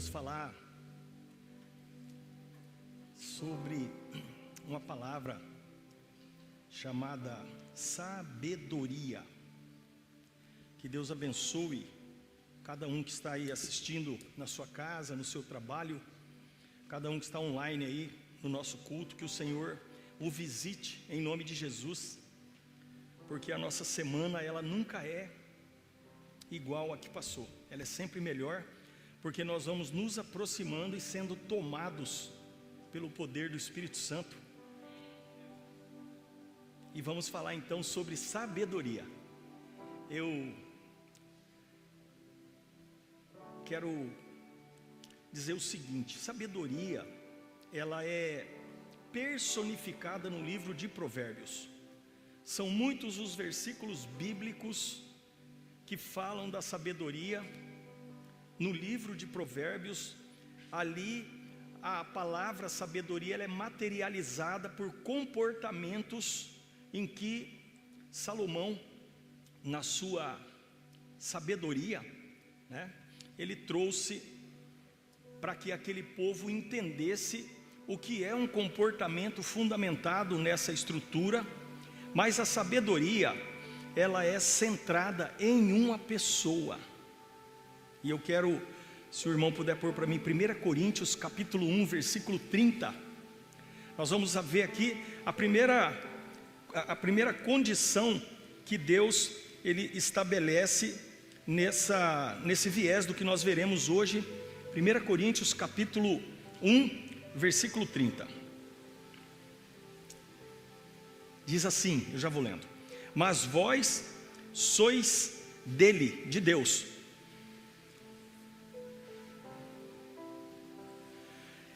vamos falar sobre uma palavra chamada sabedoria. Que Deus abençoe cada um que está aí assistindo na sua casa, no seu trabalho, cada um que está online aí no nosso culto, que o Senhor o visite em nome de Jesus, porque a nossa semana ela nunca é igual a que passou, ela é sempre melhor, porque nós vamos nos aproximando e sendo tomados pelo poder do Espírito Santo. E vamos falar então sobre sabedoria. Eu quero dizer o seguinte: sabedoria, ela é personificada no livro de Provérbios. São muitos os versículos bíblicos que falam da sabedoria. No livro de Provérbios, ali a palavra sabedoria ela é materializada por comportamentos em que Salomão, na sua sabedoria, ele trouxe para que aquele povo entendesse o que é um comportamento fundamentado nessa estrutura. Mas a sabedoria, ela é centrada em uma pessoa. E eu quero, se o irmão puder pôr para mim, 1 Coríntios capítulo 1, versículo 30. Nós vamos ver aqui a primeira condição que Deus ele estabelece nesse viés do que nós veremos hoje. 1 Coríntios capítulo 1, versículo 30. Diz assim, eu já vou lendo: mas vós sois dele, de Deus,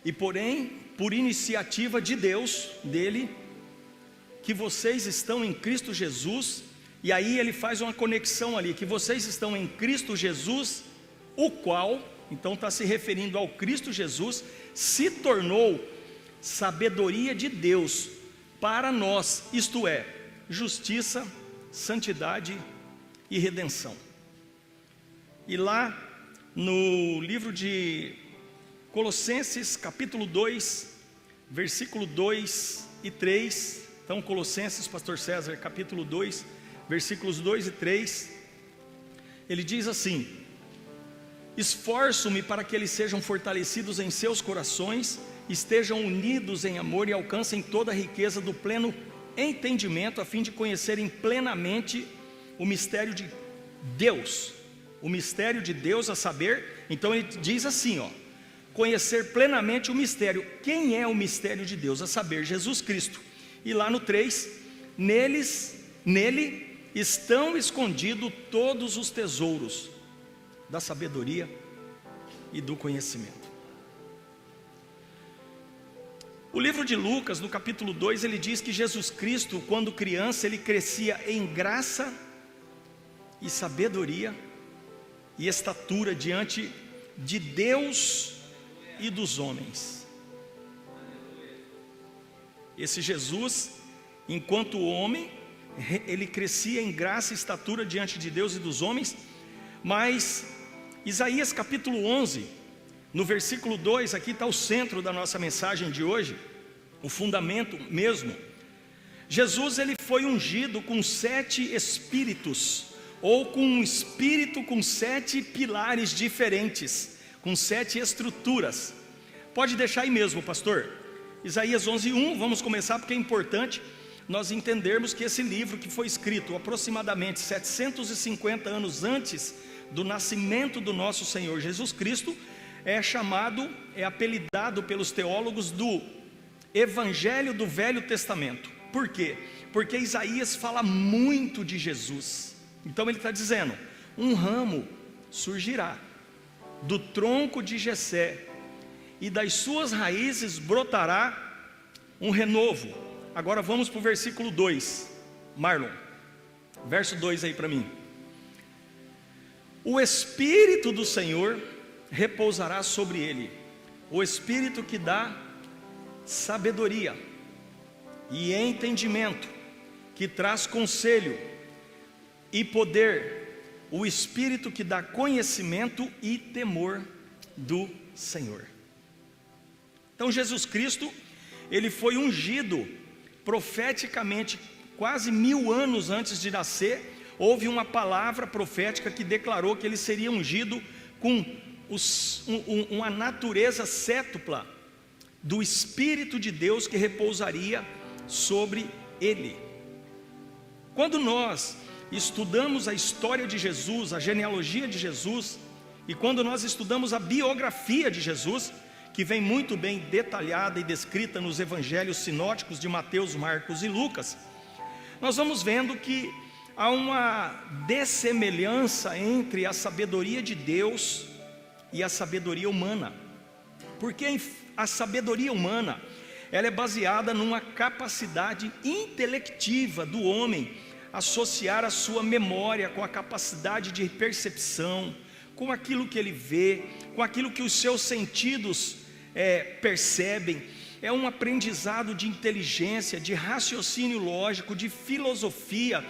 e porém, por iniciativa de Deus, dele, que vocês estão em Cristo Jesus. E aí ele faz uma conexão ali, que vocês estão em Cristo Jesus, o qual, então está se referindo ao Cristo Jesus, se tornou sabedoria de Deus para nós, isto é, justiça, santidade e redenção. E lá no livro de Colossenses capítulo 2, versículo 2 e 3, então Colossenses, pastor César, capítulo 2, versículos 2 e 3, ele diz assim: esforço-me para que eles sejam fortalecidos em seus corações, estejam unidos em amor e alcancem toda a riqueza do pleno entendimento, a fim de conhecerem plenamente o mistério de Deus. O mistério de Deus, a saber, então ele diz assim, conhecer plenamente o mistério. Quem é o mistério de Deus? A saber, Jesus Cristo. E lá no 3, nele estão escondidos todos os tesouros da sabedoria e do conhecimento. O livro de Lucas, no capítulo 2, ele diz que Jesus Cristo, quando criança, ele crescia em graça e sabedoria e estatura diante de Deus e dos homens. Esse Jesus, enquanto homem, ele crescia em graça e estatura diante de Deus e dos homens. Mas Isaías capítulo 11, no versículo 2, aqui está o centro da nossa mensagem de hoje, o fundamento mesmo. Jesus ele foi ungido com 7 espíritos, ou com um espírito com 7 pilares diferentes, com 7 estruturas. Pode deixar aí mesmo, pastor. Isaías 11:1, vamos começar porque é importante nós entendermos que esse livro, que foi escrito aproximadamente 750 anos antes do nascimento do nosso Senhor Jesus Cristo, é apelidado pelos teólogos do Evangelho do Velho Testamento. Por quê? Porque Isaías fala muito de Jesus. Então ele está dizendo: um ramo surgirá do tronco de Jessé, e das suas raízes brotará um renovo. Agora vamos para o versículo 2, Marlon, verso 2 aí para mim. O Espírito do Senhor repousará sobre ele, o Espírito que dá sabedoria e entendimento, que traz conselho e poder, o Espírito que dá conhecimento e temor do Senhor. Então Jesus Cristo, ele foi ungido profeticamente, quase 1000 anos antes de nascer. Houve uma palavra profética que declarou que ele seria ungido com uma natureza cétupla do Espírito de Deus que repousaria sobre ele. Quando nós estudamos a história de Jesus, a genealogia de Jesus, e quando nós estudamos a biografia de Jesus, que vem muito bem detalhada e descrita nos evangelhos sinóticos de Mateus, Marcos e Lucas, nós vamos vendo que há uma dessemelhança entre a sabedoria de Deus e a sabedoria humana. Porque a sabedoria humana, ela é baseada numa capacidade intelectiva do homem, associar a sua memória com a capacidade de percepção, com aquilo que ele vê, com aquilo que os seus sentidos percebem. É um aprendizado de inteligência, de raciocínio lógico, de filosofia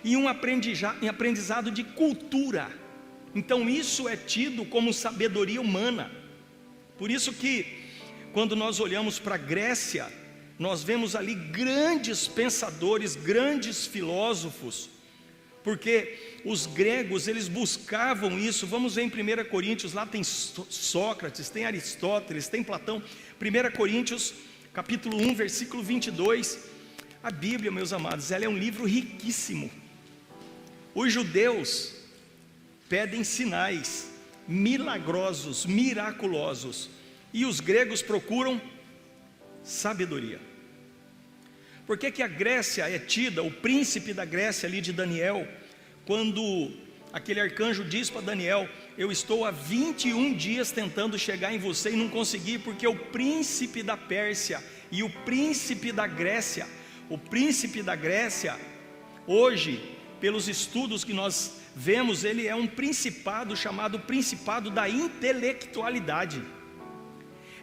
e um aprendizado de cultura. Então isso é tido como sabedoria humana. Por isso que quando nós olhamos para a Grécia, nós vemos ali grandes pensadores, grandes filósofos, porque os gregos, eles buscavam isso. Vamos ver em 1 Coríntios, lá tem Sócrates, tem Aristóteles, tem Platão. 1 Coríntios, capítulo 1, versículo 22. A Bíblia, meus amados, ela é um livro riquíssimo. Os judeus pedem sinais milagrosos, miraculosos, e os gregos procuram sabedoria. Por que a Grécia é tida, o príncipe da Grécia ali de Daniel, quando aquele arcanjo diz para Daniel: eu estou há 21 dias tentando chegar em você e não consegui, porque o príncipe da Pérsia e o príncipe da Grécia, hoje, pelos estudos que nós vemos, ele é um principado chamado Principado da Intelectualidade.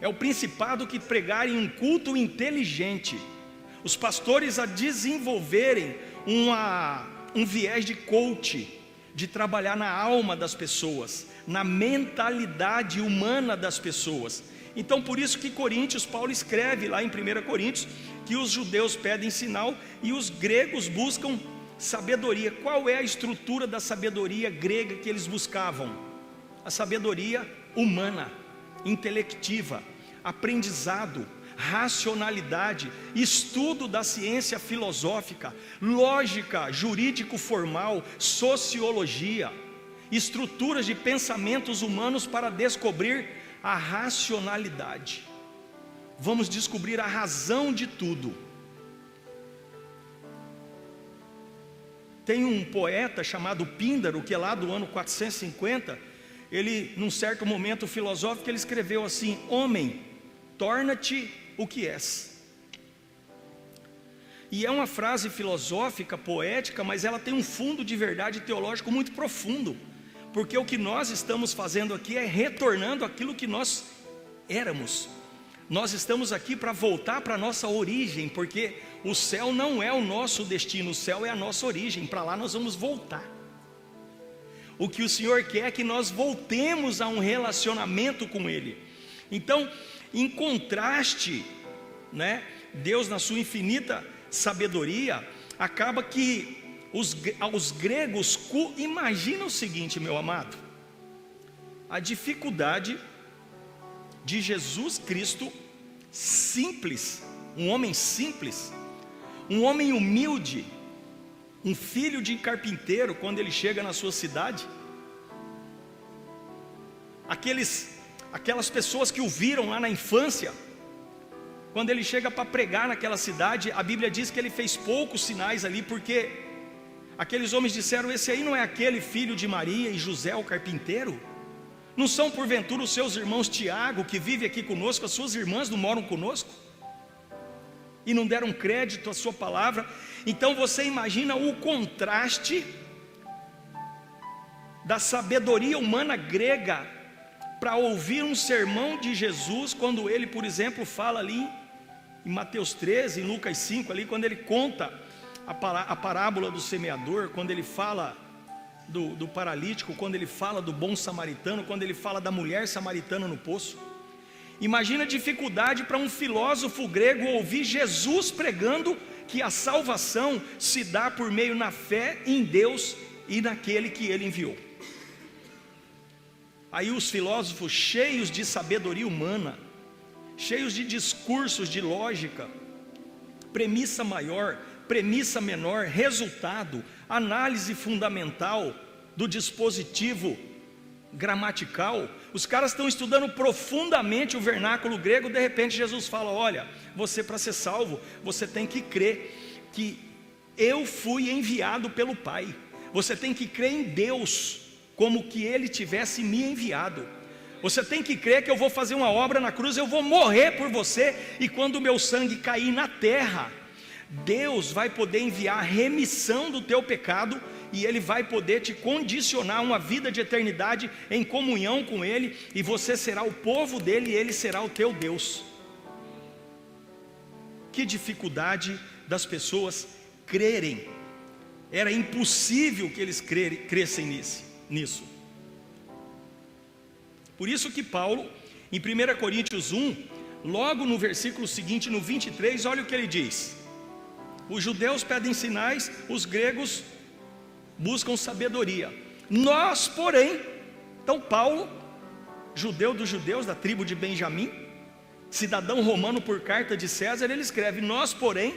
É o principado que pregarem um culto inteligente, os pastores a desenvolverem um viés de coach, de trabalhar na alma das pessoas, na mentalidade humana das pessoas. Então por isso que Paulo escreve lá em 1 Coríntios, que os judeus pedem sinal e os gregos buscam sabedoria. Qual é a estrutura da sabedoria grega que eles buscavam? A sabedoria humana, intelectiva, aprendizado, racionalidade, estudo da ciência filosófica, lógica, jurídico-formal, sociologia, estruturas de pensamentos humanos para descobrir a racionalidade. Vamos descobrir a razão de tudo. Tem um poeta chamado Píndaro, que é lá do ano 450, ele, num certo momento filosófico, ele escreveu assim: homem, torna-te o que és. E é uma frase filosófica, poética, mas ela tem um fundo de verdade teológico muito profundo, porque o que nós estamos fazendo aqui é retornando aquilo que nós éramos. Nós estamos aqui para voltar para a nossa origem, porque o céu não é o nosso destino, o céu é a nossa origem, para lá nós vamos voltar. O que o Senhor quer é que nós voltemos a um relacionamento com Ele. Então, em contraste, Deus na sua infinita sabedoria, acaba que os gregos, imagina o seguinte, meu amado, a dificuldade de Jesus Cristo, simples, um homem simples, um homem humilde, um filho de carpinteiro, quando ele chega na sua cidade, aquelas pessoas que o viram lá na infância, quando ele chega para pregar naquela cidade, a Bíblia diz que ele fez poucos sinais ali, porque aqueles homens disseram: esse aí não é aquele filho de Maria e José o carpinteiro? Não são porventura os seus irmãos Tiago, que vive aqui conosco, as suas irmãs não moram conosco? E não deram crédito à sua palavra. Então você imagina o contraste da sabedoria humana grega para ouvir um sermão de Jesus, quando ele, por exemplo, fala ali em Mateus 13, em Lucas 5, ali, quando ele conta a parábola do semeador, quando ele fala do paralítico, quando ele fala do bom samaritano, quando ele fala da mulher samaritana no poço. Imagina a dificuldade para um filósofo grego ouvir Jesus pregando que a salvação se dá por meio na fé em Deus e naquele que Ele enviou. Aí os filósofos, cheios de sabedoria humana, cheios de discursos de lógica, premissa maior, premissa menor, resultado, análise fundamental do dispositivo gramatical, os caras estão estudando profundamente o vernáculo grego. De repente Jesus fala: olha, você, para ser salvo, você tem que crer que eu fui enviado pelo Pai, você tem que crer em Deus como que Ele tivesse me enviado, você tem que crer que eu vou fazer uma obra na cruz, eu vou morrer por você, e quando o meu sangue cair na terra, Deus vai poder enviar a remissão do teu pecado, e Ele vai poder te condicionar a uma vida de eternidade em comunhão com Ele, e você será o povo dEle, e Ele será o teu Deus. Que dificuldade das pessoas crerem, era impossível que eles crescem nisso. Por isso que Paulo, em 1 Coríntios 1, logo no versículo seguinte, no 23, olha o que ele diz: os judeus pedem sinais, os gregos buscam sabedoria. Nós, porém, então Paulo, judeu dos judeus, da tribo de Benjamim, cidadão romano por carta de César, ele escreve: nós, porém,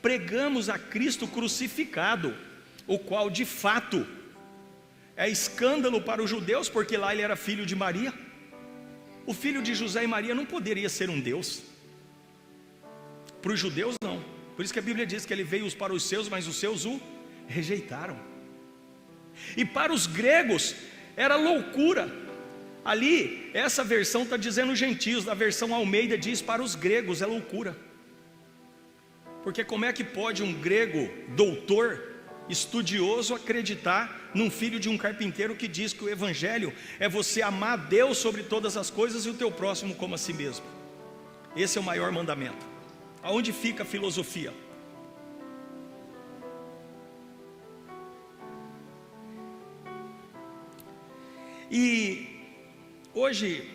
pregamos a Cristo crucificado, o qual de fato é escândalo para os judeus, porque lá ele era filho de Maria. O filho de José e Maria não poderia ser um Deus. Para os judeus não. Por isso que a Bíblia diz que ele veio para os seus, mas os seus o rejeitaram. E para os gregos era loucura. Ali, essa versão está dizendo gentios, na versão Almeida diz para os gregos, é loucura. Porque como é que pode um grego doutor, estudioso, acreditar num filho de um carpinteiro que diz que o evangelho é você amar Deus sobre todas as coisas e o teu próximo como a si mesmo? Esse é o maior mandamento. Aonde fica a filosofia? E hoje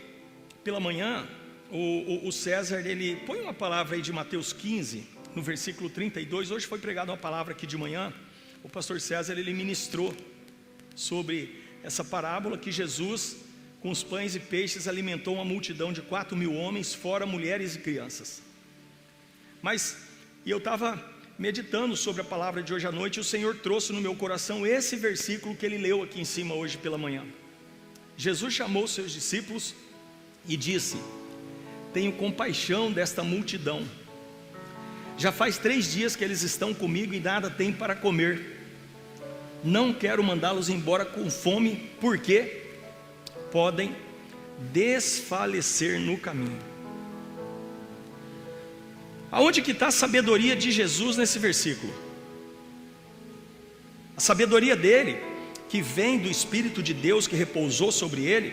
pela manhã o César, ele põe uma palavra aí de Mateus 15 no versículo 32. Hoje foi pregada uma palavra aqui de manhã. O pastor César, ele ministrou sobre essa parábola que Jesus, com os pães e peixes, alimentou uma multidão de 4.000 homens, fora mulheres e crianças. Mas eu estava meditando sobre a palavra de hoje à noite, e o Senhor trouxe no meu coração esse versículo que ele leu aqui em cima hoje pela manhã. Jesus chamou seus discípulos e disse: tenho compaixão desta multidão. Já faz 3 dias que eles estão comigo e nada têm para comer. Não quero mandá-los embora com fome, porque podem desfalecer no caminho. Aonde que está a sabedoria de Jesus nesse versículo? A sabedoria dele, que vem do Espírito de Deus que repousou sobre ele.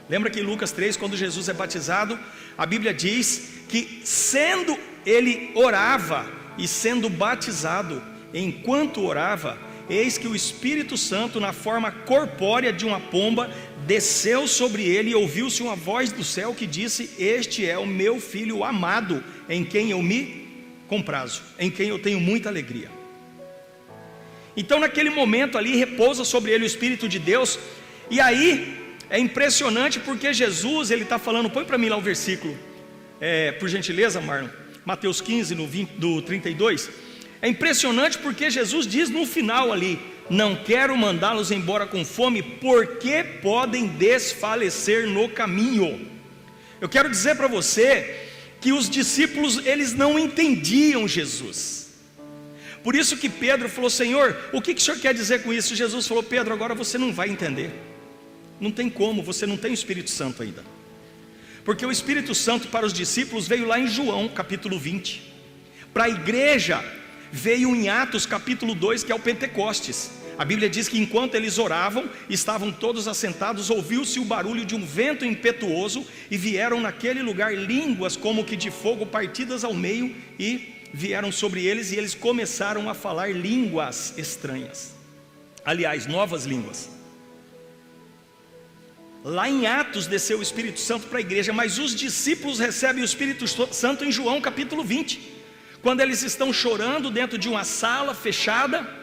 Lembra que em Lucas 3, quando Jesus é batizado, a Bíblia diz que sendo ele orava e sendo batizado, enquanto orava, eis que o Espírito Santo, na forma corpórea de uma pomba, desceu sobre ele, e ouviu-se uma voz do céu que disse: este é o meu filho amado, em quem eu me comprazo, em quem eu tenho muita alegria. Então naquele momento ali repousa sobre ele o Espírito de Deus. E aí é impressionante, porque Jesus, ele está falando, põe para mim lá o versículo, por gentileza, Marlon, Mateus 15, do 32. É impressionante porque Jesus diz no final ali: não quero mandá-los embora com fome, porque podem desfalecer no caminho. Eu quero dizer para você que os discípulos, eles não entendiam Jesus. Por isso que Pedro falou: Senhor, o que o Senhor quer dizer com isso? Jesus falou: Pedro, agora você não vai entender. Não tem como, você não tem o Espírito Santo ainda. Porque o Espírito Santo para os discípulos veio lá em João capítulo 20. Para a igreja veio em Atos capítulo 2, que é o Pentecostes. A Bíblia diz que enquanto eles oravam, estavam todos assentados, ouviu-se o barulho de um vento impetuoso, e vieram naquele lugar línguas como que de fogo partidas ao meio, e vieram sobre eles, e eles começaram a falar línguas estranhas. Aliás, novas línguas. Lá em Atos desceu o Espírito Santo para a igreja, mas os discípulos recebem o Espírito Santo em João capítulo 20, quando eles estão chorando dentro de uma sala fechada,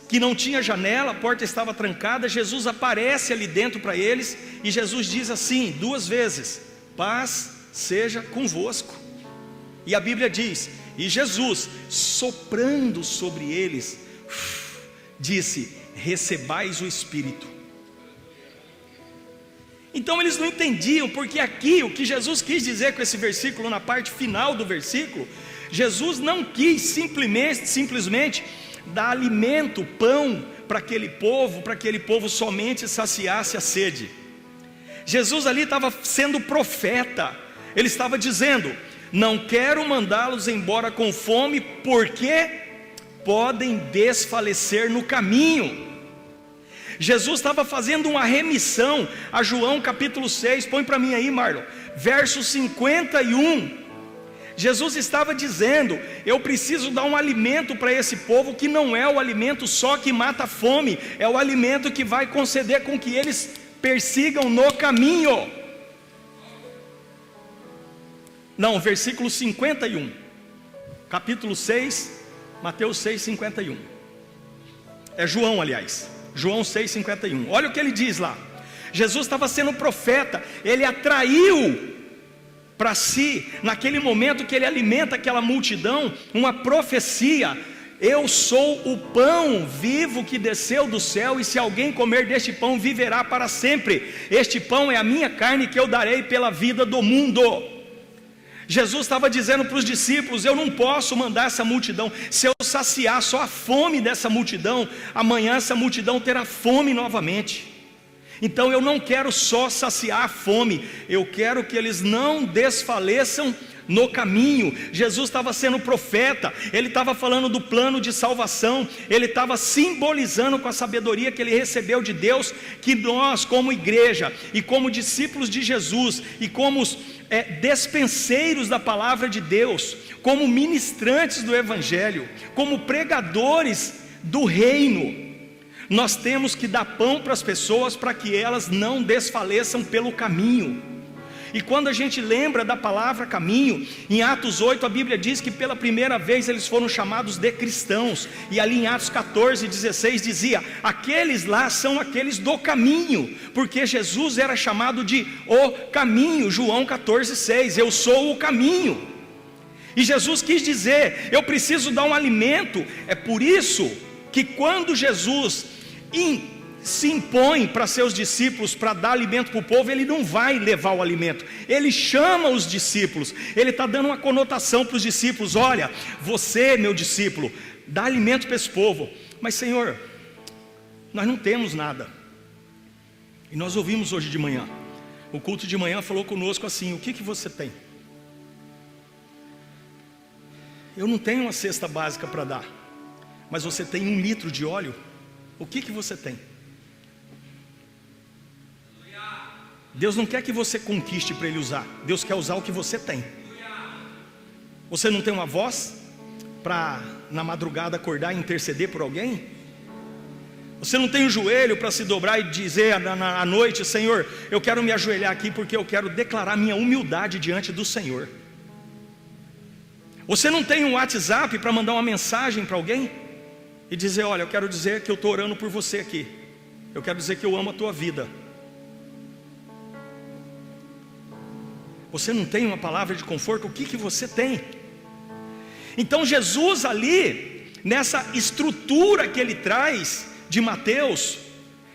que não tinha janela, a porta estava trancada. Jesus aparece ali dentro para eles, e Jesus diz assim 2 vezes: paz seja convosco. E a Bíblia diz: e Jesus, soprando sobre eles, disse: recebais o Espírito. Então eles não entendiam, porque aqui o que Jesus quis dizer com esse versículo, na parte final do versículo, Jesus não quis simplesmente dar alimento, pão para aquele povo somente saciasse a sede. Jesus ali estava sendo profeta. Ele estava dizendo: não quero mandá-los embora com fome, porque podem desfalecer no caminho. Jesus estava fazendo uma remissão a João capítulo 6, põe para mim aí, Marlon, verso 51. Jesus estava dizendo: eu preciso dar um alimento para esse povo, que não é o alimento só que mata a fome, é o alimento que vai conceder com que eles persigam no caminho. Não, versículo 51, capítulo 6, Mateus 6, 51. É João, aliás, João 6, 51. Olha o que ele diz lá. Jesus estava sendo profeta, ele atraiu para si, naquele momento que ele alimenta aquela multidão, uma profecia: eu sou o pão vivo que desceu do céu, e se alguém comer deste pão viverá para sempre. Este pão é a minha carne, que eu darei pela vida do mundo. Jesus estava dizendo para os discípulos: eu não posso mandar essa multidão, se eu saciar só a fome dessa multidão, amanhã essa multidão terá fome novamente. Então eu não quero só saciar a fome, eu quero que eles não desfaleçam no caminho. Jesus estava sendo profeta, ele estava falando do plano de salvação, ele estava simbolizando com a sabedoria que ele recebeu de Deus, que nós como igreja, e como discípulos de Jesus, e como despenseiros da palavra de Deus, como ministrantes do Evangelho, como pregadores do reino, nós temos que dar pão para as pessoas, para que elas não desfaleçam pelo caminho. E quando a gente lembra da palavra caminho, em Atos 8 a Bíblia diz que pela primeira vez eles foram chamados de cristãos, e ali em Atos 14, 16 dizia: aqueles lá são aqueles do caminho, porque Jesus era chamado de o caminho. João 14, 6, eu sou o caminho. E Jesus quis dizer: eu preciso dar um alimento. É por isso que quando Jesus se impõe para seus discípulos para dar alimento para o povo, ele não vai levar o alimento, ele chama os discípulos, ele está dando uma conotação para os discípulos: olha, você, meu discípulo, dá alimento para esse povo. Mas Senhor, nós não temos nada. E nós ouvimos hoje de manhã, o culto de manhã falou conosco assim: o que você tem? Eu não tenho uma cesta básica para dar, mas você tem 1 litro de óleo. O que você tem? Deus não quer que você conquiste para Ele usar, Deus quer usar o que você tem. Você não tem uma voz para na madrugada acordar e interceder por alguém? Você não tem um joelho para se dobrar e dizer à noite: Senhor, eu quero me ajoelhar aqui porque eu quero declarar minha humildade diante do Senhor. Você não tem um WhatsApp para mandar uma mensagem para alguém e dizer: olha, eu quero dizer que eu estou orando por você aqui, eu quero dizer que eu amo a tua vida. Você não tem uma palavra de conforto? O que você tem? Então Jesus ali, nessa estrutura que ele traz de Mateus,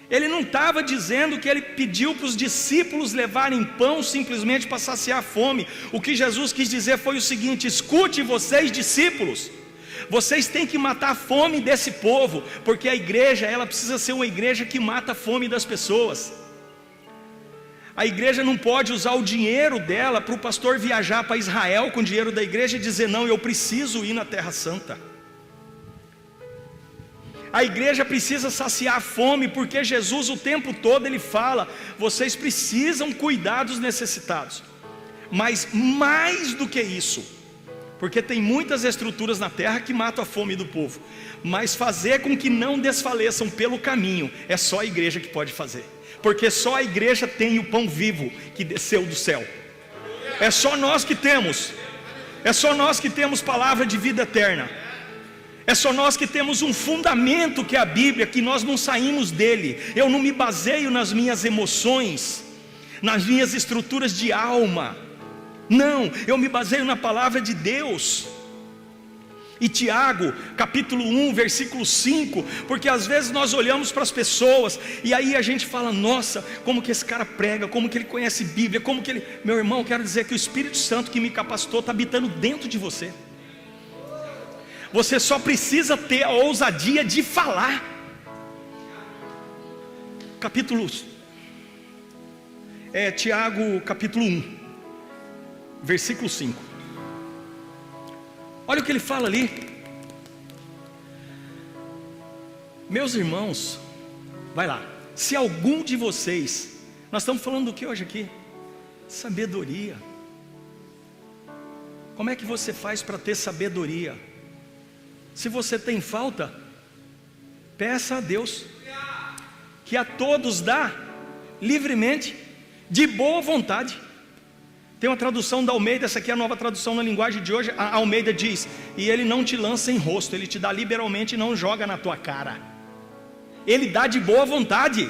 ele não estava dizendo que ele pediu para os discípulos levarem pão simplesmente para saciar a fome. O que Jesus quis dizer foi o seguinte: escute vocês, discípulos, vocês têm que matar a fome desse povo, porque a igreja, ela precisa ser uma igreja que mata a fome das pessoas. A igreja não pode usar o dinheiro dela para o pastor viajar para Israel com o dinheiro da igreja e dizer: não, eu preciso ir na Terra Santa. A igreja precisa saciar a fome, porque Jesus o tempo todo ele fala: vocês precisam cuidar dos necessitados. Mas mais do que isso, Porque tem muitas estruturas na terra que matam a fome do povo, mas fazer com que não desfaleçam pelo caminho, é só a igreja que pode fazer. Porque só a igreja tem o pão vivo que desceu do céu. É só nós que temos. É só nós que temos palavra de vida eterna. É só nós que temos um fundamento que é a Bíblia, que nós não saímos dele. Eu não me baseio nas minhas emoções, nas minhas estruturas de alma. Não, eu me baseio na palavra de Deus. E Tiago, capítulo 1, versículo 5, porque às vezes nós olhamos para as pessoas, e aí a gente fala, nossa, como que esse cara prega, como que ele conhece Bíblia, como que ele... Meu irmão, quero dizer que o Espírito Santo que me capacitou está habitando dentro de você. Você só precisa ter a ousadia de falar. Tiago capítulo 1, versículo 5. Olha o que ele fala ali. Meus irmãos, vai lá. Se algum de vocês, nós estamos falando do que hoje aqui? Sabedoria. Como é que você faz para ter sabedoria? Se você tem falta, peça a Deus, que a todos dá livremente, de boa vontade. Tem uma tradução da Almeida, essa aqui é a nova tradução na linguagem de hoje. A Almeida diz: e ele não te lança em rosto, ele te dá liberalmente e não joga na tua cara. Ele dá de boa vontade.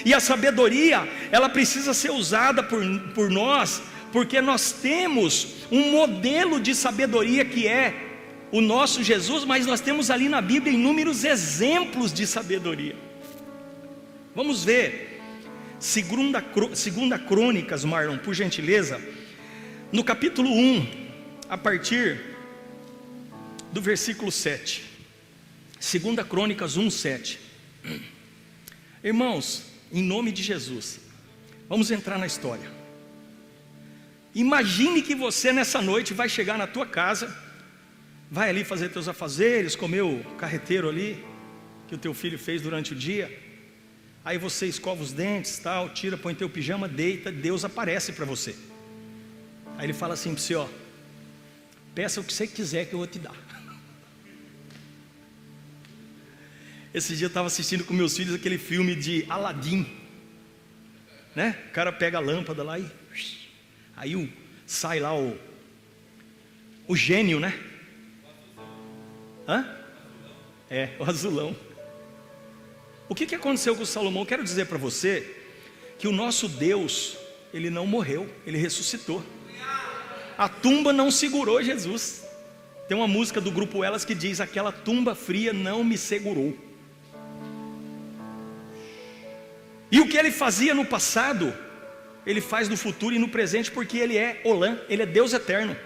E a sabedoria, ela precisa ser usada por nós, porque nós temos um modelo de sabedoria que é o nosso Jesus, mas nós temos ali na Bíblia inúmeros exemplos de sabedoria. Vamos ver Segunda Crônicas, Marlon, por gentileza, no capítulo 1, a partir do versículo 7. Segunda Crônicas 1, 7. Irmãos, em nome de Jesus, vamos entrar na história. Imagine que você nessa noite vai chegar na tua casa, vai ali fazer teus afazeres, comer o carreteiro ali, que o teu filho fez durante o dia. Aí você escova os dentes, tal, tira, põe teu pijama, deita, Deus aparece para você. Aí ele fala assim para você, ó, peça o que você quiser que eu vou te dar. Esse dia eu estava assistindo com meus filhos aquele filme de Aladim, né? O cara pega a lâmpada lá e aí sai lá o gênio, né? O azulão. O que aconteceu com Salomão? Quero dizer para você que o nosso Deus, ele não morreu, ele ressuscitou. A tumba não segurou Jesus. Tem uma música do grupo Elas que diz: aquela tumba fria não me segurou. E o que ele fazia no passado, ele faz no futuro e no presente, porque ele é Olã, ele é Deus eterno.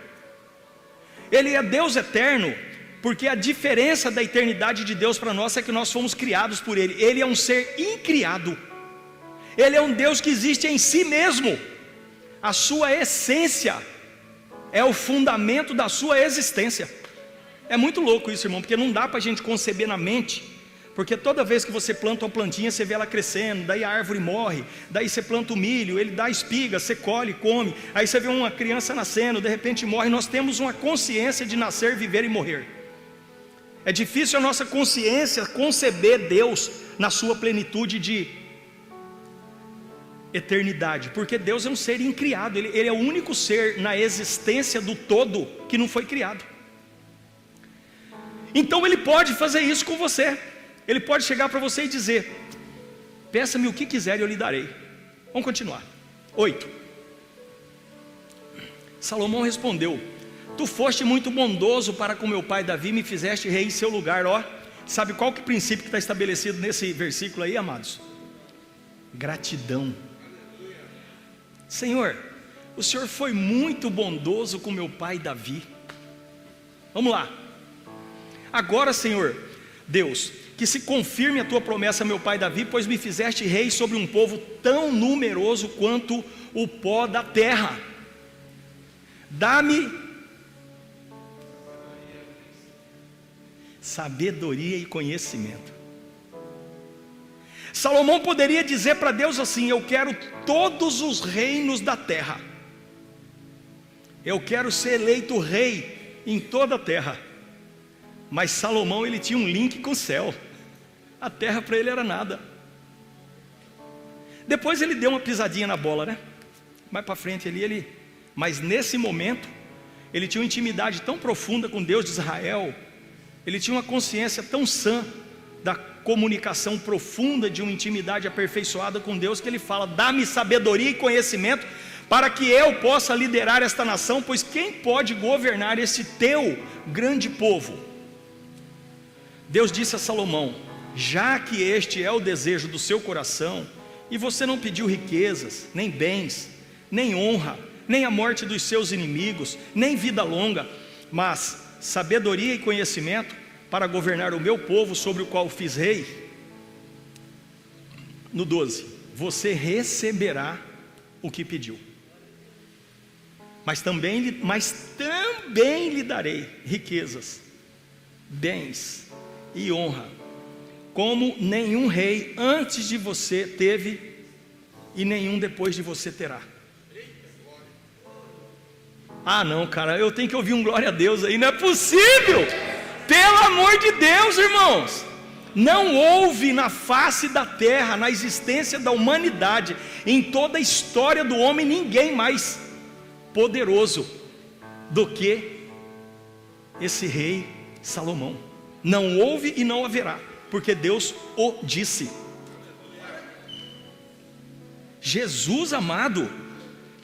Ele é Deus eterno, porque a diferença da eternidade de Deus para nós é que nós fomos criados por Ele. Ele é um ser incriado. Ele é um Deus que existe em si mesmo. A sua essência é o fundamento da sua existência. É muito louco isso, irmão, porque não dá para a gente conceber na mente. Porque toda vez que você planta uma plantinha, você vê ela crescendo, daí a árvore morre, daí você planta o milho, ele dá espiga, você colhe, come, aí você vê uma criança nascendo, de repente morre. Nós temos uma consciência de nascer, viver e morrer. É difícil a nossa consciência conceber Deus na sua plenitude de eternidade, porque Deus é um ser incriado, ele é o único ser na existência do todo que não foi criado. Então ele pode fazer isso com você. Ele pode chegar para você e dizer: peça-me o que quiser e eu lhe darei. Vamos continuar. 8. Salomão respondeu: tu foste muito bondoso para com meu pai Davi, me fizeste rei em seu lugar. Ó, sabe qual que é o princípio que está estabelecido nesse versículo aí, amados? Gratidão. Senhor, o Senhor foi muito bondoso com meu pai Davi. Vamos lá. Agora, Senhor Deus, que se confirme a tua promessa a meu pai Davi, pois me fizeste rei sobre um povo tão numeroso quanto o pó da terra. Dá-me sabedoria e conhecimento. Salomão poderia dizer para Deus assim: eu quero todos os reinos da terra. eu quero ser eleito rei em toda a terra. Mas Salomão, ele tinha um link com o céu. A terra para ele era nada. Depois ele deu uma pisadinha na bola, né? Mais para frente ali, mas nesse momento, ele tinha uma intimidade tão profunda com Deus de Israel, ele tinha uma consciência tão sã da comunicação profunda, de uma intimidade aperfeiçoada com Deus, que ele fala: dá-me sabedoria e conhecimento, para que eu possa liderar esta nação, pois quem pode governar esse teu grande povo? Deus disse a Salomão: já que este é o desejo do seu coração, e você não pediu riquezas, nem bens, nem honra, nem a morte dos seus inimigos, nem vida longa, mas sabedoria e conhecimento para governar o meu povo, sobre o qual fiz rei. No 12, você receberá o que pediu, mas também lhe darei riquezas, bens e honra, como nenhum rei antes de você teve e nenhum depois de você terá. Ah não, cara, eu tenho que ouvir um glória a Deus aí, não é possível. Pelo amor de Deus, irmãos, não houve na face da terra, na existência da humanidade, em toda a história do homem, ninguém mais poderoso do que esse rei Salomão. Não houve e não haverá, porque Deus o disse. Jesus amado,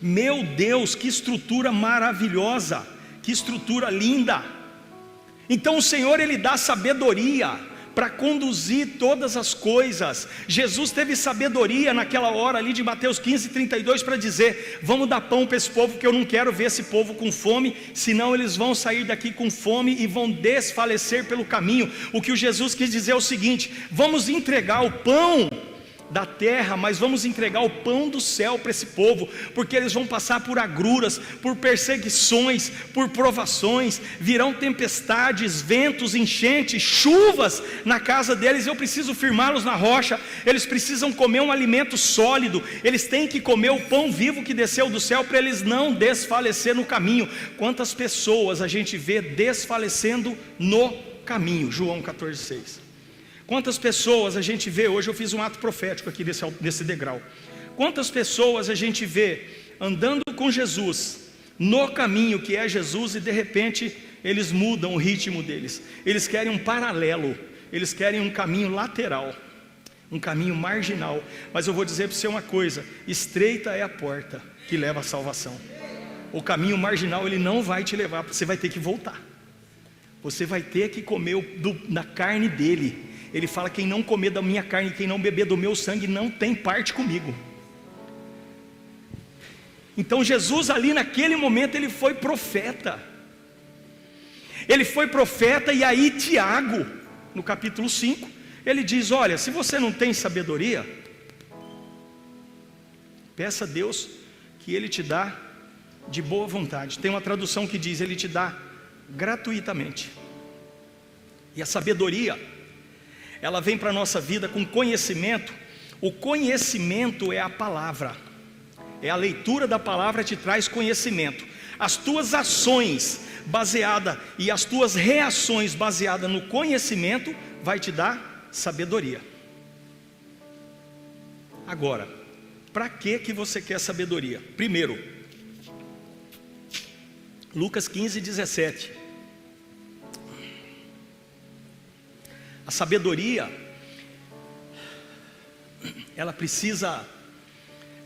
meu Deus, que estrutura maravilhosa, que estrutura linda. Então o Senhor, Ele dá sabedoria para conduzir todas as coisas. Jesus teve sabedoria naquela hora ali de Mateus 15:32 para dizer: vamos dar pão para esse povo, que eu não quero ver esse povo com fome, senão eles vão sair daqui com fome e vão desfalecer pelo caminho. O que o Jesus quis dizer é o seguinte: vamos entregar o pão da terra, mas vamos entregar o pão do céu para esse povo, porque eles vão passar por agruras, por perseguições, por provações, virão tempestades, ventos, enchentes, chuvas na casa deles. Eu preciso firmá-los na rocha, eles precisam comer um alimento sólido, eles têm que comer o pão vivo que desceu do céu, para eles não desfalecer no caminho. Quantas pessoas a gente vê desfalecendo no caminho? João 14:6. Quantas pessoas a gente vê, hoje eu fiz um ato profético aqui nesse degrau, quantas pessoas a gente vê andando com Jesus, no caminho que é Jesus, e de repente eles mudam o ritmo deles, eles querem um paralelo, eles querem um caminho lateral, um caminho marginal. Mas eu vou dizer para você uma coisa: estreita é a porta que leva à salvação. O caminho marginal, ele não vai te levar, você vai ter que voltar, você vai ter que comer da carne dele. Ele fala: quem não comer da minha carne, quem não beber do meu sangue, não tem parte comigo. Então Jesus ali naquele momento, ele foi profeta. Ele foi profeta, e aí Tiago, no capítulo 5, ele diz: olha, se você não tem sabedoria, peça a Deus que Ele te dá de boa vontade. Tem uma tradução que diz: Ele te dá gratuitamente. E a sabedoria, ela vem para a nossa vida com conhecimento. O conhecimento é a palavra, é a leitura da palavra que te traz conhecimento. As tuas ações baseadas e as tuas reações baseadas no conhecimento vai te dar sabedoria. Agora, para que você quer sabedoria? Primeiro, Lucas 15:17. A sabedoria, ela precisa,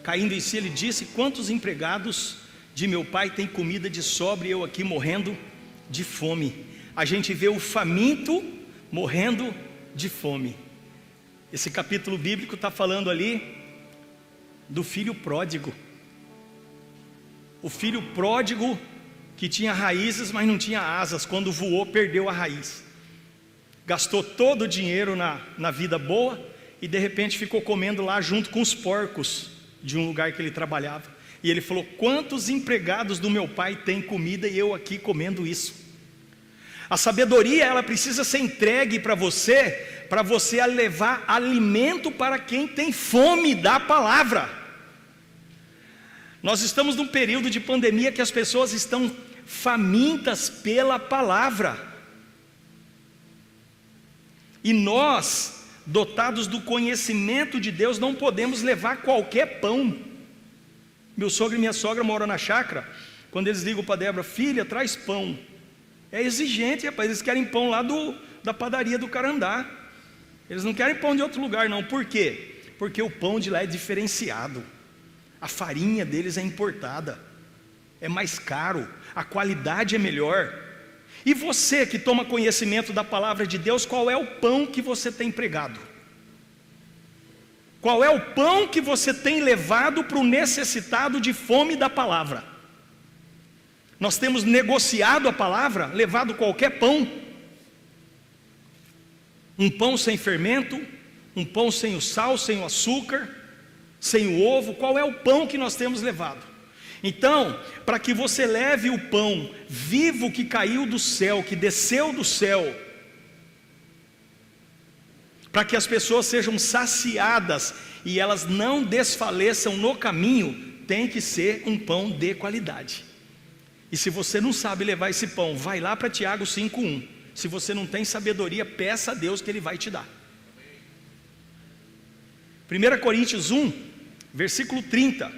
caindo em si, ele disse: quantos empregados de meu pai têm comida de sobra e eu aqui morrendo de fome? A gente vê o faminto morrendo de fome. Esse capítulo bíblico está falando ali do filho pródigo. O filho pródigo que tinha raízes, mas não tinha asas. Quando voou, perdeu a raiz. Gastou todo o dinheiro na vida boa e de repente ficou comendo lá junto com os porcos de um lugar que ele trabalhava. E ele falou: quantos empregados do meu pai têm comida e eu aqui comendo isso? A sabedoria, ela precisa ser entregue para você levar alimento para quem tem fome da palavra. Nós estamos num período de pandemia que as pessoas estão famintas pela palavra. E nós, dotados do conhecimento de Deus, não podemos levar qualquer pão. Meu sogro e minha sogra moram na chácara. Quando eles ligam para Débora: filha, traz pão. É exigente, rapaz, eles querem pão lá da padaria do Carandá. Eles não querem pão de outro lugar não. Por quê? Porque o pão de lá é diferenciado. A farinha deles é importada, é mais caro, a qualidade é melhor. E você que toma conhecimento da palavra de Deus, qual é o pão que você tem pregado? Qual é o pão que você tem levado para o necessitado de fome da palavra? Nós temos negociado a palavra, levado qualquer pão, um pão sem fermento, um pão sem o sal, sem o açúcar, sem o ovo. Qual é o pão que nós temos levado? Então, para que você leve o pão vivo que caiu do céu, que desceu do céu, para que as pessoas sejam saciadas e elas não desfaleçam no caminho, tem que ser um pão de qualidade. E se você não sabe levar esse pão, vai lá para Tiago 5:1. Se você não tem sabedoria, peça a Deus que Ele vai te dar. 1 Coríntios 1, versículo 30.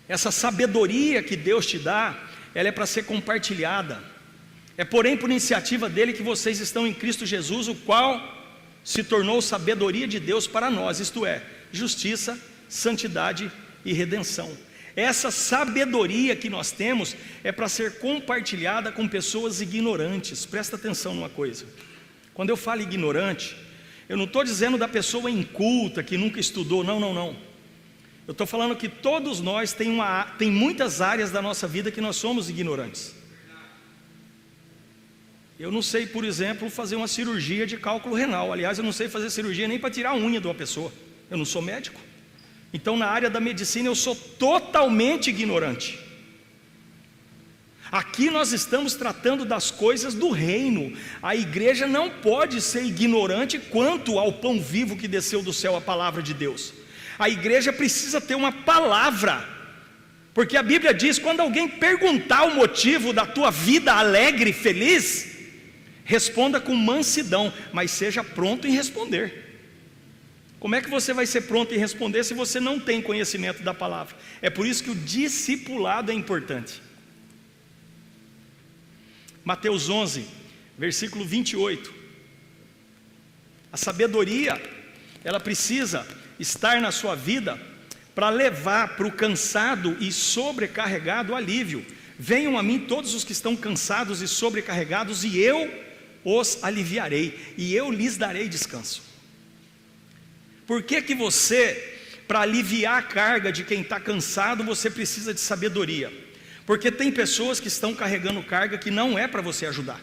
Essa sabedoria que Deus te dá, ela é para ser compartilhada. É porém por iniciativa dele que vocês estão em Cristo Jesus, o qual se tornou sabedoria de Deus para nós, isto é, justiça, santidade e redenção. Essa sabedoria que nós temos é para ser compartilhada com pessoas ignorantes. Presta atenção numa coisa. Quando eu falo ignorante, eu não estou dizendo da pessoa inculta que nunca estudou, não. Eu estou falando que todos nós tem muitas áreas da nossa vida que nós somos ignorantes. Eu não sei, por exemplo, fazer uma cirurgia de cálculo renal. Aliás, eu não sei fazer cirurgia nem para tirar a unha de uma pessoa. Eu não sou médico. Então, na área da medicina, eu sou totalmente ignorante. Aqui nós estamos tratando das coisas do reino. A igreja não pode ser ignorante quanto ao pão vivo que desceu do céu, a palavra de Deus. A igreja precisa ter uma palavra, porque a Bíblia diz: quando alguém perguntar o motivo da tua vida alegre e feliz, responda com mansidão, mas seja pronto em responder. Como é que você vai ser pronto em responder se você não tem conhecimento da palavra? É por isso que o discipulado é importante. Mateus 11, versículo 28. A sabedoria, ela precisa estar na sua vida para levar para o cansado e sobrecarregado alívio. Venham a mim todos os que estão cansados e sobrecarregados, e eu os aliviarei, e eu lhes darei descanso. Por que você, para aliviar a carga de quem está cansado, você precisa de sabedoria? Porque tem pessoas que estão carregando carga que não é para você ajudar.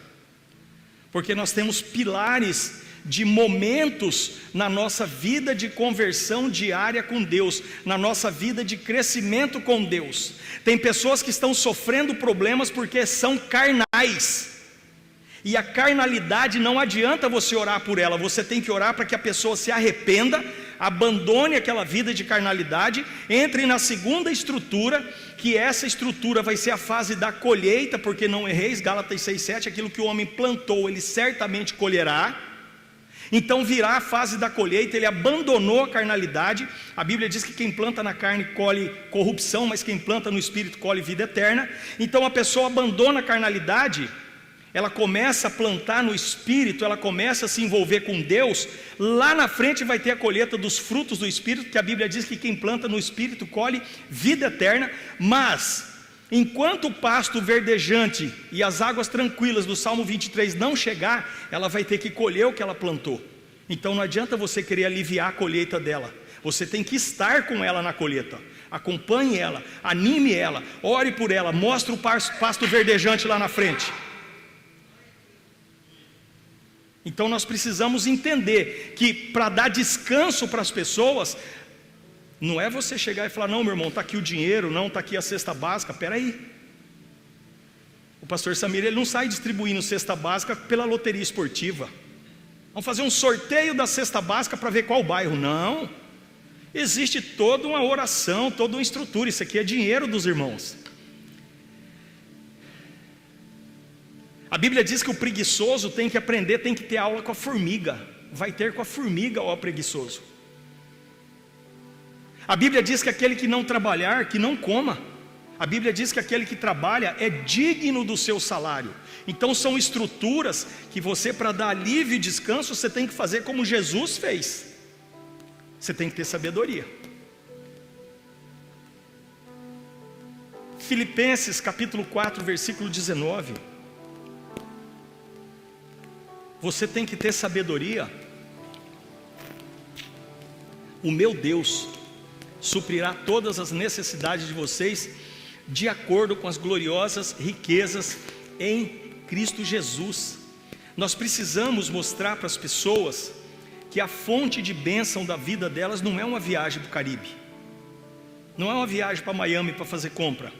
Porque nós temos pilares de momentos na nossa vida de conversão diária com Deus, na nossa vida de crescimento com Deus. Tem pessoas que estão sofrendo problemas porque são carnais. E a carnalidade, não adianta você orar por ela, você tem que orar para que a pessoa se arrependa, abandone aquela vida de carnalidade, entre na segunda estrutura, que essa estrutura vai ser a fase da colheita, porque não erreis, Gálatas 6,7, aquilo que o homem plantou, ele certamente colherá. Então virá a fase da colheita, ele abandonou a carnalidade. A Bíblia diz que quem planta na carne colhe corrupção, mas quem planta no Espírito colhe vida eterna. Então a pessoa abandona a carnalidade, ela começa a plantar no Espírito, ela começa a se envolver com Deus. Lá na frente vai ter a colheita dos frutos do Espírito, que a Bíblia diz que quem planta no Espírito colhe vida eterna. Mas, enquanto o pasto verdejante e as águas tranquilas do Salmo 23 não chegar, ela vai ter que colher o que ela plantou. Então não adianta você querer aliviar a colheita dela, você tem que estar com ela na colheita. Acompanhe ela, anime ela, ore por ela, mostre o pasto verdejante lá na frente. Então nós precisamos entender que para dar descanso para as pessoas, não é você chegar e falar: não, meu irmão, está aqui o dinheiro, não, está aqui a cesta básica. Espera aí, o pastor Samir, ele não sai distribuindo cesta básica pela loteria esportiva. Vamos fazer um sorteio da cesta básica para ver qual bairro. Não, Existe toda uma oração, toda uma estrutura. Isso aqui é dinheiro dos irmãos. A Bíblia diz que o preguiçoso tem que aprender, tem que ter aula com a formiga. Vai ter com a formiga, ó preguiçoso. A Bíblia diz que aquele que não trabalhar, que não coma. A Bíblia diz que aquele que trabalha é digno do seu salário. Então são estruturas que você, para dar alívio e descanso, você tem que fazer como Jesus fez. Você tem que ter sabedoria. Filipenses capítulo 4, versículo 19. Você tem que ter sabedoria. O meu Deus suprirá todas as necessidades de vocês, de acordo com as gloriosas riquezas em Cristo Jesus. Nós precisamos mostrar para as pessoas que a fonte de bênção da vida delas não é uma viagem para o Caribe, não é uma viagem para Miami para fazer compra,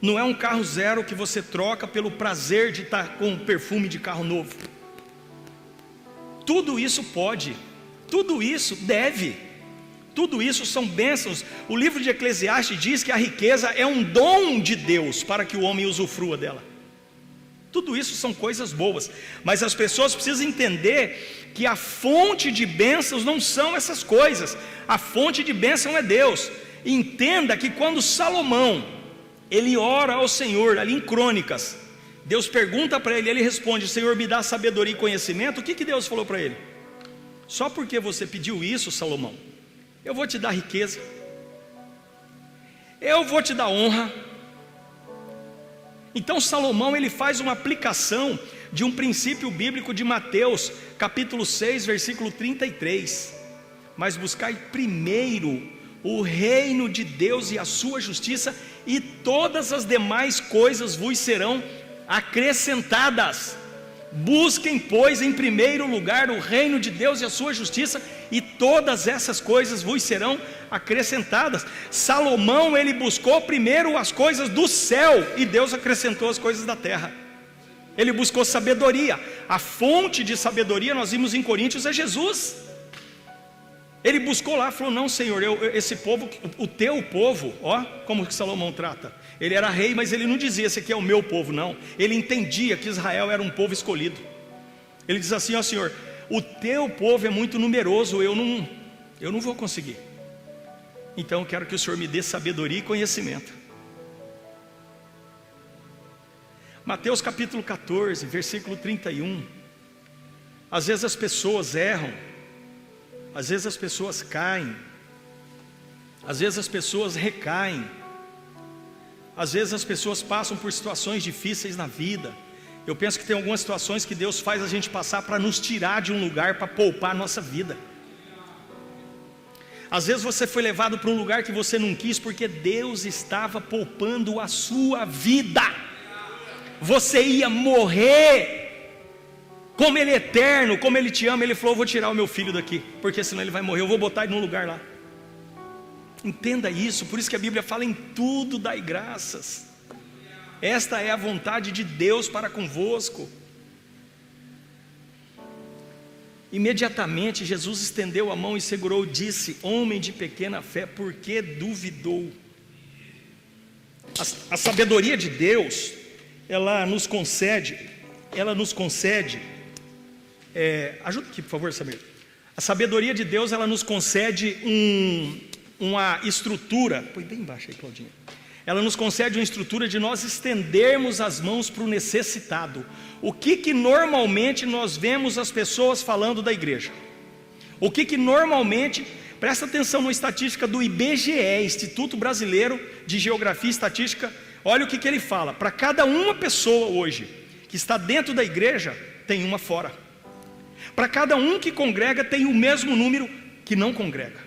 não é um carro zero que você troca pelo prazer de estar com perfume de carro novo. Tudo isso pode, tudo isso deve, tudo isso são bênçãos. O livro de Eclesiastes diz que a riqueza é um dom de Deus para que o homem usufrua dela. Tudo isso são coisas boas, mas as pessoas precisam entender que a fonte de bênçãos não são essas coisas. A fonte de bênção é Deus. Entenda que quando Salomão, ele ora ao Senhor, ali em Crônicas, Deus pergunta para ele, ele responde: Senhor, me dá sabedoria e conhecimento. O que Deus falou para ele? Só porque você pediu isso, Salomão, eu vou te dar riqueza, eu vou te dar honra. Então Salomão, ele faz uma aplicação de um princípio bíblico de Mateus capítulo 6, versículo 33. Mas buscai primeiro o reino de Deus e a sua justiça, e todas as demais coisas vos serão acrescentadas. Busquem, pois, em primeiro lugar o reino de Deus e a sua justiça, e todas essas coisas vos serão acrescentadas. Salomão, ele buscou primeiro as coisas do céu, e Deus acrescentou as coisas da terra. Ele buscou sabedoria. A fonte de sabedoria, nós vimos em Coríntios, é Jesus. Ele buscou lá, falou: não, Senhor, esse povo, o teu povo, ó, como que Salomão trata. Ele era rei, mas ele não dizia: esse aqui é o meu povo, não. Ele entendia que Israel era um povo escolhido. Ele diz assim: ó Senhor, o teu povo é muito numeroso, eu não vou conseguir. Então eu quero que o Senhor me dê sabedoria e conhecimento. Mateus capítulo 14, versículo 31. Às vezes as pessoas erram, às vezes as pessoas caem, às vezes as pessoas recaem, às vezes as pessoas passam por situações difíceis na vida. Eu penso que tem algumas situações que Deus faz a gente passar para nos tirar de um lugar, para poupar a nossa vida. Às vezes você foi levado para um lugar que você não quis, porque Deus estava poupando a sua vida. Você ia morrer. Como Ele é eterno, como Ele te ama, Ele falou: eu vou tirar o meu filho daqui, porque senão ele vai morrer, eu vou botar ele num lugar lá. Entenda isso, por isso que a Bíblia fala: em tudo dai graças. Esta é a vontade de Deus para convosco. Imediatamente Jesus estendeu a mão e segurou, disse: homem de pequena fé, por que duvidou? A sabedoria de Deus, ela nos concede, ajuda aqui por favor, Samir. A sabedoria de Deus, ela nos concede uma estrutura, põe bem embaixo aí, Claudinha. Ela nos concede uma estrutura de nós estendermos as mãos para o necessitado. O que normalmente nós vemos as pessoas falando da igreja? O que normalmente, presta atenção na estatística do IBGE, Instituto Brasileiro de Geografia e Estatística. Olha o que ele fala: para cada uma pessoa hoje que está dentro da igreja, tem uma fora. Para cada um que congrega, tem o mesmo número que não congrega.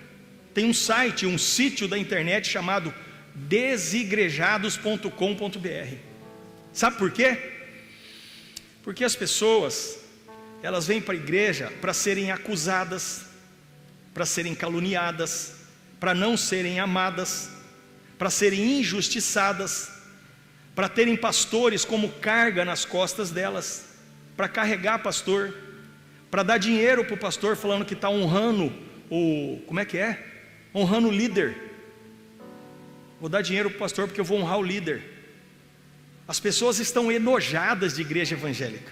Tem um site, um sítio da internet chamado desigrejados.com.br. Sabe por quê? Porque as pessoas, elas vêm para a igreja para serem acusadas, para serem caluniadas, para não serem amadas, para serem injustiçadas, para terem pastores como carga nas costas delas, para carregar pastor, para dar dinheiro para o pastor falando que está honrando como é que é? Honrando o líder. Vou dar dinheiro para o pastor porque eu vou honrar o líder. As pessoas estão enojadas de igreja evangélica.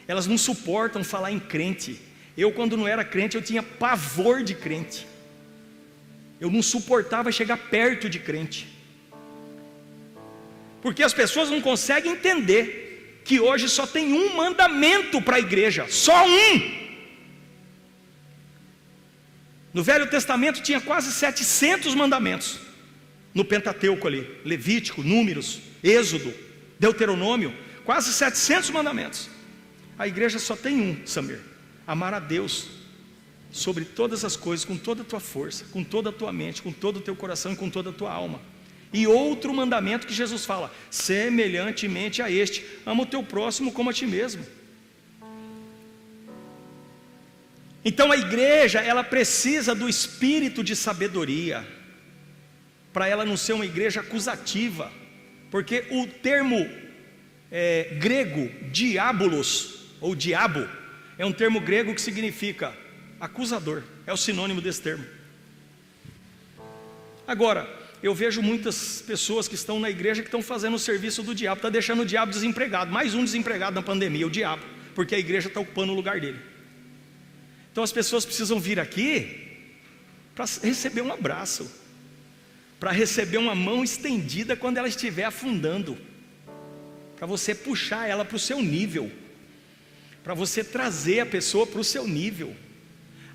Elas não suportam falar em crente. Eu, quando não era crente, eu tinha pavor de crente. Eu não suportava chegar perto de crente. Porque as pessoas não conseguem entender que hoje só tem um mandamento para a igreja. Só um. No Velho Testamento tinha quase 700 mandamentos. No Pentateuco ali, Levítico, Números, Êxodo, Deuteronômio, quase 700 mandamentos. A igreja só tem um, Samir: amar a Deus sobre todas as coisas, com toda a tua força, com toda a tua mente, com todo o teu coração e com toda a tua alma. E outro mandamento que Jesus fala: semelhantemente a este, ama o teu próximo como a ti mesmo. Então a igreja, ela precisa do espírito de sabedoria, para ela não ser uma igreja acusativa, porque o termo grego, diabolos, ou diabo, é um termo grego que significa acusador, é o sinônimo desse termo. Agora, eu vejo muitas pessoas que estão na igreja que estão fazendo o serviço do diabo, está deixando o diabo desempregado, mais um desempregado na pandemia, o diabo, porque a igreja está ocupando o lugar dele. Então as pessoas precisam vir aqui para receber um abraço, para receber uma mão estendida quando ela estiver afundando, para você puxar ela para o seu nível, para você trazer a pessoa para o seu nível.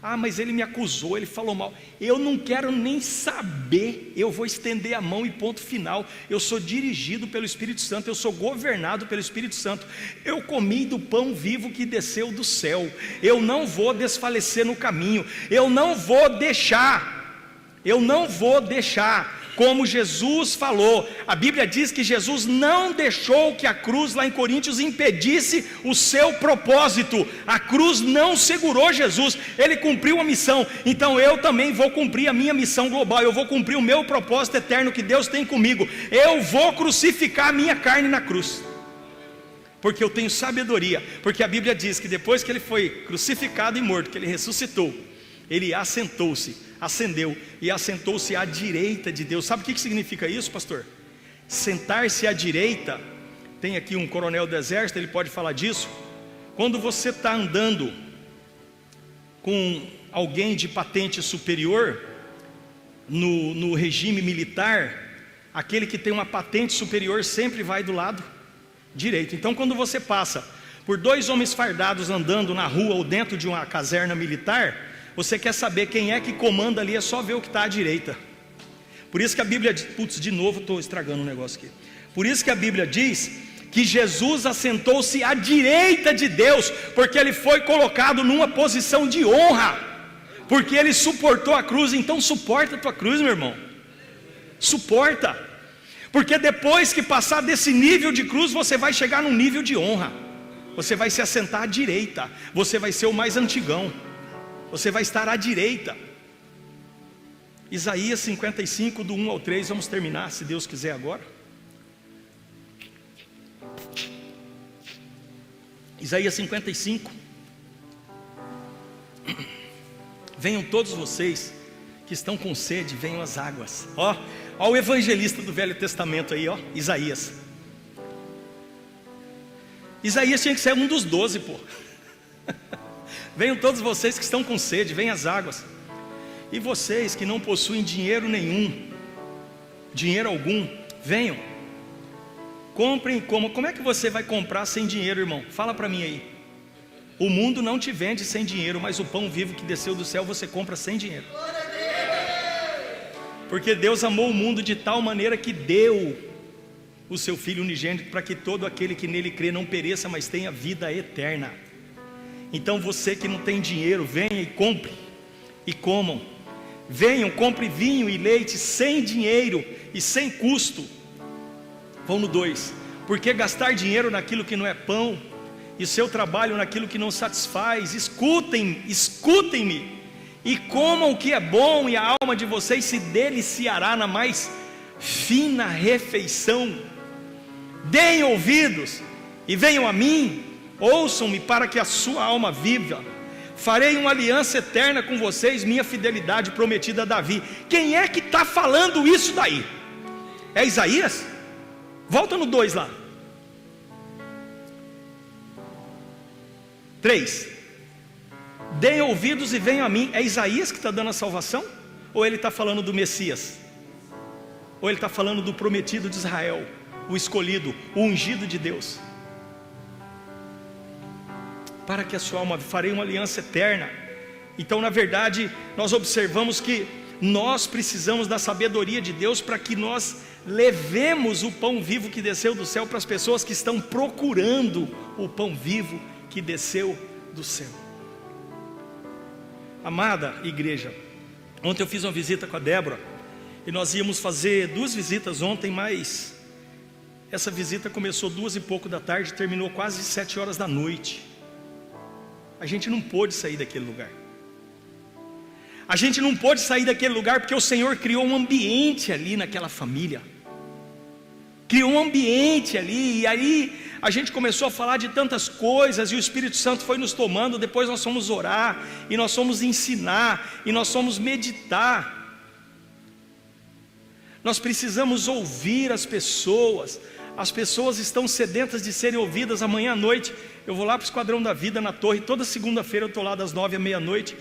Ah, mas ele me acusou, ele falou mal. Eu não quero nem saber, eu vou estender a mão e ponto final. Eu sou dirigido pelo Espírito Santo, eu sou governado pelo Espírito Santo. Eu comi do pão vivo que desceu do céu. Eu não vou desfalecer no caminho. Eu não vou deixar, como Jesus falou. A Bíblia diz que Jesus não deixou que a cruz lá em Coríntios impedisse o seu propósito. A cruz não segurou Jesus, ele cumpriu a missão. Então eu também vou cumprir a minha missão global, eu vou cumprir o meu propósito eterno que Deus tem comigo. Eu vou crucificar a minha carne na cruz, porque eu tenho sabedoria. Porque a Bíblia diz que depois que ele foi crucificado e morto, que ele ressuscitou, ele ascendeu e assentou-se à direita de Deus. Sabe o que significa isso, pastor? Sentar-se à direita. Tem aqui um coronel do exército, ele pode falar disso. Quando você está andando com alguém de patente superior, no regime militar, aquele que tem uma patente superior sempre vai do lado direito. Então quando você passa por dois homens fardados andando na rua ou dentro de uma caserna militar, você quer saber quem é que comanda ali, é só ver o que está à direita. Por isso que a Bíblia diz, de novo estou estragando um negócio aqui. Por isso que a Bíblia diz que Jesus assentou-se à direita de Deus, porque ele foi colocado numa posição de honra, porque ele suportou a cruz. Então suporta a tua cruz, meu irmão, suporta, porque depois que passar desse nível de cruz, você vai chegar num nível de honra, você vai se assentar à direita, você vai ser o mais antigão, você vai estar à direita. Isaías 55, do 1 ao 3, vamos terminar, se Deus quiser agora. Isaías 55. Venham todos vocês que estão com sede, venham às águas. Ó o evangelista do Velho Testamento aí, ó, Isaías. Isaías tinha que ser um dos 12, pô. Venham todos vocês que estão com sede, venham às águas. E vocês que não possuem dinheiro algum, venham, comprem. Como é que você vai comprar sem dinheiro, irmão? Fala para mim aí. O mundo não te vende sem dinheiro, mas o pão vivo que desceu do céu você compra sem dinheiro. Porque Deus amou o mundo de tal maneira que deu o seu Filho unigênito, para que todo aquele que nele crê não pereça, mas tenha vida eterna. Então você que não tem dinheiro, venha e compre e comam. Venham, compre vinho e leite sem dinheiro e sem custo. Vamos no 2. Porque gastar dinheiro naquilo que não é pão, e seu trabalho naquilo que não satisfaz? Escutem-me e comam o que é bom, e a alma de vocês se deliciará na mais fina refeição. Deem ouvidos e venham a mim, ouçam-me para que a sua alma viva. farei uma aliança eterna com vocês, minha fidelidade prometida a Davi. Quem é que está falando isso daí? É Isaías? Volta no 2 lá. 3. Deem ouvidos e venham a mim. É Isaías que está dando a salvação? Ou ele está falando do Messias? Ou ele está falando do prometido de Israel, o escolhido, o ungido de Deus? Para que a sua alma, farei uma aliança eterna. Então, na verdade, nós observamos que nós precisamos da sabedoria de Deus para que nós levemos o pão vivo que desceu do céu para as pessoas que estão procurando o pão vivo que desceu do céu. Amada igreja, ontem eu fiz uma visita com a Débora, e nós íamos fazer 2 visitas ontem, mas essa visita começou 2 e pouco da tarde, terminou quase 7 horas da noite. A gente não pôde sair daquele lugar. A gente não pôde sair daquele lugar porque o Senhor criou um ambiente ali naquela família. Criou um ambiente ali, e aí a gente começou a falar de tantas coisas, e o Espírito Santo foi nos tomando. Depois nós fomos orar, e nós fomos ensinar, e nós fomos meditar. Nós precisamos ouvir as pessoas estão sedentas de serem ouvidas. Amanhã à noite eu vou lá para o Esquadrão da Vida na Torre, toda segunda-feira eu estou lá das 9 à meia-noite,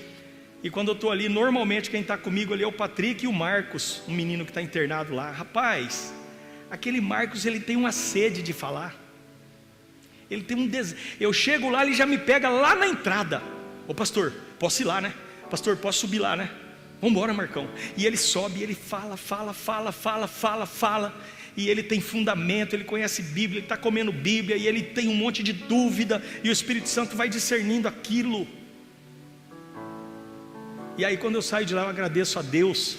e quando eu estou ali, normalmente quem está comigo ali é o Patrick e o Marcos, um menino que está internado lá. Rapaz, aquele Marcos, ele tem uma sede de falar, ele tem um desejo. Eu chego lá, ele já me pega lá na entrada. Ô pastor, posso ir lá, né? Pastor, posso subir lá, né? Vamos embora, Marcão. E ele sobe, e ele fala, e ele tem fundamento, ele conhece Bíblia, ele está comendo Bíblia, e ele tem um monte de dúvida, e o Espírito Santo vai discernindo aquilo. E aí quando eu saio de lá, eu agradeço a Deus,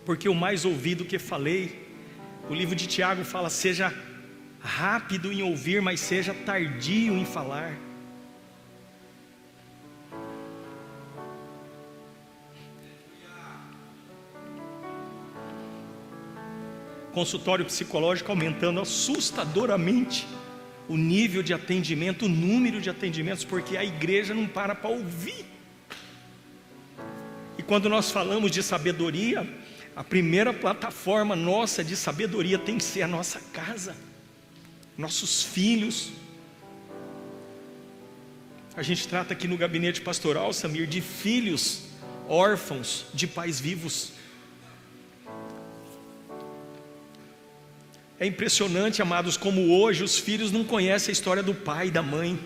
porque o mais ouvido que falei, o livro de Tiago fala: seja rápido em ouvir, mas seja tardio em falar. Consultório psicológico aumentando assustadoramente o nível de atendimento, o número de atendimentos, porque a igreja não para ouvir. E quando nós falamos de sabedoria, a primeira plataforma nossa de sabedoria tem que ser a nossa casa, nossos filhos. A gente trata aqui no gabinete pastoral, Samir, de filhos órfãos de pais vivos. É impressionante, amados, como hoje os filhos não conhecem a história do pai e da mãe.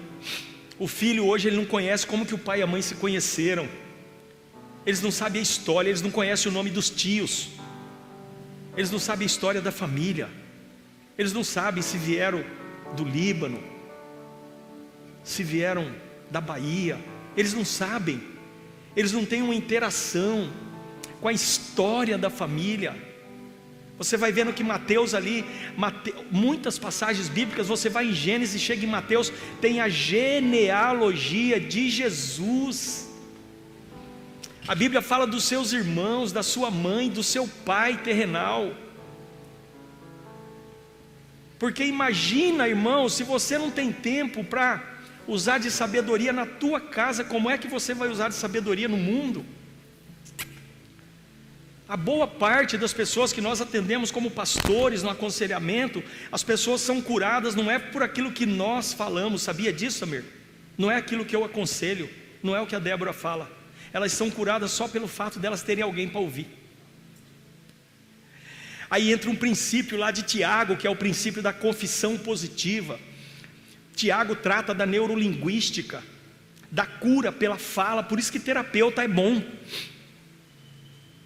O filho hoje, ele não conhece como que o pai e a mãe se conheceram. Eles não sabem a história, eles não conhecem o nome dos tios. Eles não sabem a história da família. Eles não sabem se vieram do Líbano, se vieram da Bahia. Eles não sabem. Eles não têm uma interação com a história da família. Você vai vendo que Mateus ali, muitas passagens bíblicas, você vai em Gênesis, chega em Mateus, tem a genealogia de Jesus. A Bíblia fala dos seus irmãos, da sua mãe, do seu pai terrenal. Porque imagina, irmão, se você não tem tempo para usar de sabedoria na tua casa, como é que você vai usar de sabedoria no mundo? A boa parte das pessoas que nós atendemos como pastores no aconselhamento, as pessoas são curadas não é por aquilo que nós falamos. Sabia disso, Samir? Não é aquilo que eu aconselho, não é o que a Débora fala. Elas são curadas só pelo fato delas terem alguém para ouvir. Aí entra um princípio lá de Tiago, que é o princípio da confissão positiva. Tiago trata da neurolinguística, da cura pela fala. Por isso que terapeuta é bom.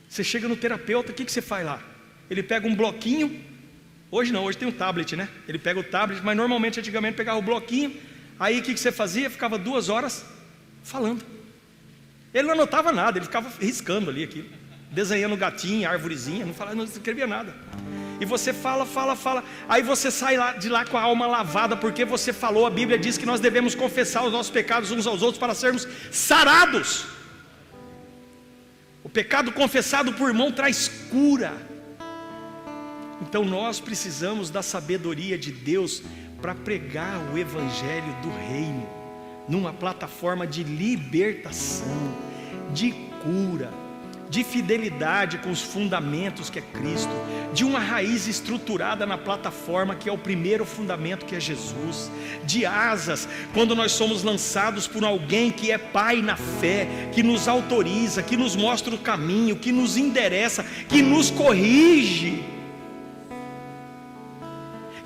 Você chega no terapeuta, o que você faz lá? Ele pega um bloquinho. Hoje não, hoje tem um tablet, né? Ele pega o tablet, mas normalmente antigamente pegava o bloquinho. Aí o que você fazia? Ficava 2 horas falando. Ele não anotava nada, ele ficava riscando ali aquilo, desenhando gatinho, árvorezinha, não escrevia nada. E você fala, aí você sai de lá com a alma lavada, porque você falou. A Bíblia diz que nós devemos confessar os nossos pecados uns aos outros para sermos sarados. O pecado confessado por irmão traz cura. Então nós precisamos da sabedoria de Deus para pregar o evangelho do reino, numa plataforma de libertação, de cura, de fidelidade com os fundamentos que é Cristo, de uma raiz estruturada na plataforma que é o primeiro fundamento que é Jesus, de asas, quando nós somos lançados por alguém que é Pai na fé, que nos autoriza, que nos mostra o caminho, que nos endereça, que nos corrige,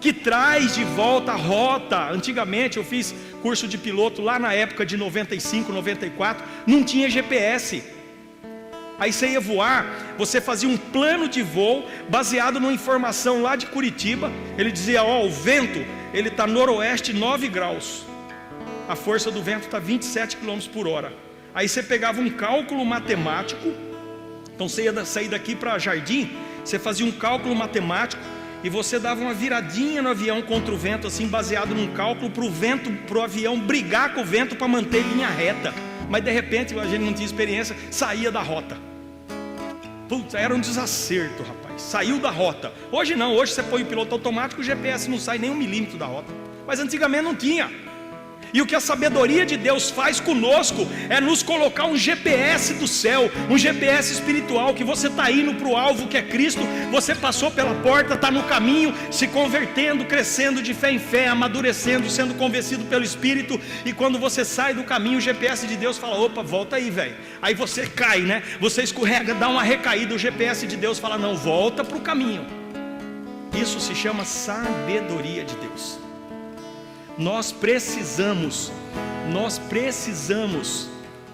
que traz de volta a rota. Antigamente eu fiz curso de piloto lá na época de 95, 94, não tinha GPS. Aí você ia voar, você fazia um plano de voo baseado numa informação lá de Curitiba. Ele dizia, ó, o vento, ele está noroeste 9 graus, a força do vento está 27 km por hora. Aí você pegava um cálculo matemático, então você ia sair daqui para Jardim, você fazia um cálculo matemático, e você dava uma viradinha no avião contra o vento, assim, baseado num cálculo para o avião brigar com o vento para manter linha reta. Mas de repente, a gente não tinha experiência, saía da rota. Putz, era um desacerto, rapaz. Saiu da rota. Hoje não, hoje você põe o piloto automático, o GPS não sai nem 1 milímetro da rota. Mas antigamente não tinha. E o que a sabedoria de Deus faz conosco é nos colocar um GPS do céu, um GPS espiritual, que você está indo para o alvo que é Cristo, você passou pela porta, está no caminho, se convertendo, crescendo de fé em fé, amadurecendo, sendo convencido pelo Espírito, e quando você sai do caminho, o GPS de Deus fala, opa, volta aí, velho. Aí você cai, né? Você escorrega, dá uma recaída, o GPS de Deus fala, não, volta para o caminho. Isso se chama sabedoria de Deus. Nós precisamos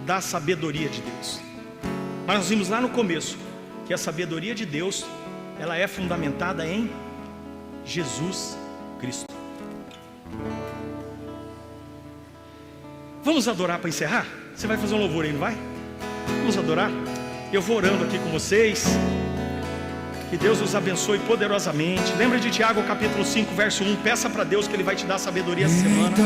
da sabedoria de Deus. Mas nós vimos lá no começo que a sabedoria de Deus, ela é fundamentada em Jesus Cristo. Vamos adorar para encerrar? Você vai fazer um louvor aí, não vai? Vamos adorar? Eu vou orando aqui com vocês. Que Deus os abençoe poderosamente. Lembra de Tiago capítulo 5 verso 1. Peça para Deus que Ele vai te dar sabedoria essa semana.